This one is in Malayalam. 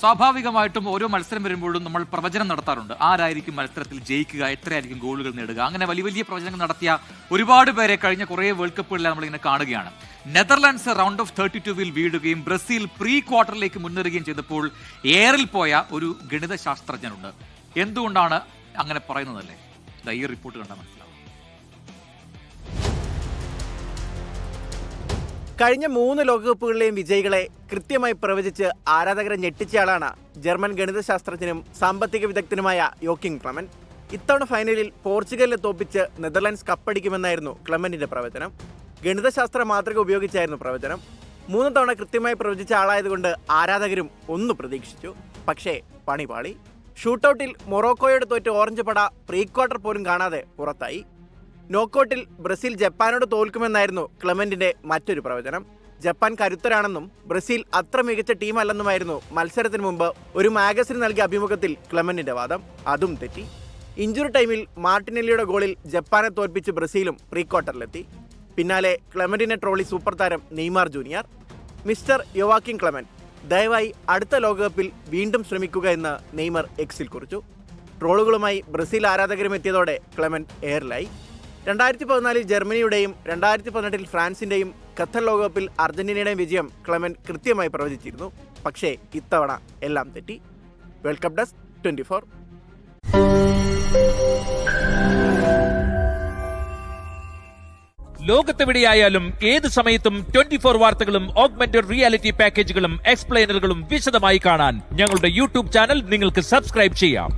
സ്വാഭാവികമായിട്ടും ഓരോ മത്സരം വരുമ്പോഴും നമ്മൾ പ്രവചനം നടത്താറുണ്ട്. ആരായിരിക്കും മത്സരത്തിൽ ജയിക്കുക, എത്രയായിരിക്കും ഗോളുകൾ നേടുക, അങ്ങനെ വലിയ വലിയ പ്രവചനങ്ങൾ നടത്തിയ ഒരുപാട് പേരെ കഴിഞ്ഞ കുറേ വേൾഡ് കപ്പുകളിൽ നമ്മളിങ്ങനെ കാണുകയാണ്. നെതർലാൻഡ്സ് റൗണ്ട് ഓഫ് 32 വീഴുകയും ബ്രസീൽ പ്രീ ക്വാർട്ടറിലേക്ക് മുന്നേറുകയും ചെയ്തപ്പോൾ എയറിൽ പോയ ഒരു ഗണിത ശാസ്ത്രജ്ഞനുണ്ട്. എന്തുകൊണ്ടാണ് അങ്ങനെ പറയുന്നതല്ലേ? ഈ റിപ്പോർട്ട് കണ്ടാൽ മനസ്സിലാവും. കഴിഞ്ഞ 3 ലോകകപ്പുകളിലെയും വിജയികളെ കൃത്യമായി പ്രവചിച്ച് ആരാധകരെ ഞെട്ടിച്ചയാളാണ് ജർമ്മൻ ഗണിതശാസ്ത്രജ്ഞനും സാമ്പത്തിക വിദഗ്ധനുമായ യോക്കിംഗ് ക്ലെമന്റ്. ഇത്തവണ ഫൈനലിൽ പോർച്ചുഗലിനെ തോപ്പിച്ച് നെതർലാൻഡ്സ് കപ്പടിക്കുമെന്നായിരുന്നു ക്ലെമന്റിന്റെ പ്രവചനം. ഗണിതശാസ്ത്ര മാതൃക ഉപയോഗിച്ചായിരുന്നു പ്രവചനം. 3 തവണ കൃത്യമായി പ്രവചിച്ച ആളായതുകൊണ്ട് ആരാധകരും ഒന്ന് പ്രതീക്ഷിച്ചു. പക്ഷേ പണിപാളി. ഷൂട്ടൌട്ടിൽ മൊറോക്കോയോട് തോറ്റ് ഓറഞ്ച് പട പ്രീ ക്വാർട്ടർ പോലും കാണാതെ പുറത്തായി. നോക്കൌട്ടിൽ ബ്രസീൽ ജപ്പാനോട് തോൽക്കുമെന്നായിരുന്നു ക്ലെമന്റിന്റെ മറ്റൊരു പ്രവചനം. ജപ്പാൻ കരുത്തരാണെന്നും ബ്രസീൽ അത്ര മികച്ച ടീമല്ലെന്നുമായിരുന്നു മത്സരത്തിന് മുമ്പ് ഒരു മാഗസിന് നൽകിയ അഭിമുഖത്തിൽ ക്ലെമന്റിന്റെ വാദം. അതും തെറ്റി. ഇഞ്ചുറി ടൈമിൽ മാർട്ടിനെല്ലിയുടെ ഗോളിൽ ജപ്പാനെ തോൽപ്പിച്ച് ബ്രസീലും പ്രീ ക്വാർട്ടറിലെത്തി. പിന്നാലെ ക്ലെമന്റിനെ ട്രോളി സൂപ്പർ താരം നെയ്മാർ ജൂനിയർ. മിസ്റ്റർ യോവാക്കിംഗ് ക്ലെമന്റ്, ദയവായി അടുത്ത ലോകകപ്പിൽ വീണ്ടും ശ്രമിക്കുക എന്ന് നെയ്മർ എക്സിൽ കുറിച്ചു. ട്രോളുകളുമായി ബ്രസീൽ ആരാധകരും എത്തിയതോടെ ക്ലെമന്റ് എയറിലായി. 2014 ജർമ്മനിയുടെയും 2018 ഫ്രാൻസിന്റെയും ഖത്തർ ലോകകപ്പിൽ അർജന്റീനയുടെയും വിജയം ക്ലെമന്റ് കൃത്യമായി പ്രവചിച്ചിരുന്നു. പക്ഷേ ഇത്തവണ എല്ലാം തെറ്റി. World cup desk 24. ലോകത്തെവിടെയായാലും ഏത് സമയത്തും 24 വാർത്തകളും ഓഗ്മെന്റഡ് റിയാലിറ്റി പാക്കേജുകളും എക്സ്പ്ലെയിനറുകളും വിശദമായി കാണാൻ ഞങ്ങളുടെ യൂട്യൂബ് ചാനൽ നിങ്ങൾക്ക് സബ്സ്ക്രൈബ് ചെയ്യാം.